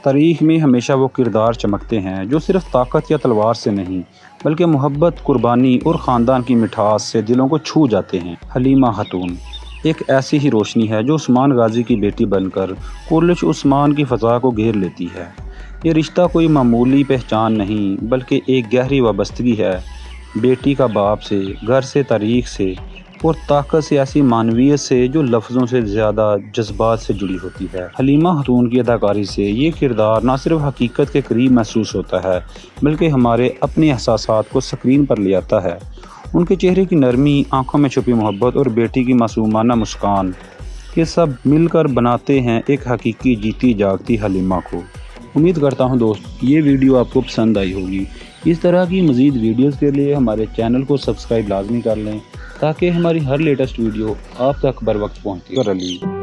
تاریخ میں ہمیشہ وہ کردار چمکتے ہیں جو صرف طاقت یا تلوار سے نہیں بلکہ محبت، قربانی اور خاندان کی مٹھاس سے دلوں کو چھو جاتے ہیں۔ حلیمہ خاتون ایک ایسی ہی روشنی ہے جو عثمان غازی کی بیٹی بن کر کرلش عثمان کی فضا کو گھیر لیتی ہے۔ یہ رشتہ کوئی معمولی پہچان نہیں بلکہ ایک گہری وابستگی ہے، بیٹی کا باپ سے، گھر سے، تاریخ سے اور طاقت سے، ایسی معنویت سے جو لفظوں سے زیادہ جذبات سے جڑی ہوتی ہے۔ حلیمہ خاتون کی اداکاری سے یہ کردار نہ صرف حقیقت کے قریب محسوس ہوتا ہے بلکہ ہمارے اپنے احساسات کو اسکرین پر لے آتا ہے۔ ان کے چہرے کی نرمی، آنکھوں میں چھپی محبت اور بیٹی کی معصومانہ مسکان، یہ سب مل کر بناتے ہیں ایک حقیقی جیتی جاگتی حلیمہ کو۔ امید کرتا ہوں دوست یہ ویڈیو آپ کو پسند آئی ہوگی۔ اس طرح کی مزید ویڈیوز کے لیے ہمارے چینل کو سبسکرائب لازمی کر لیں تاکہ ہماری ہر لیٹسٹ ویڈیو آپ تک بر وقت پہنچے۔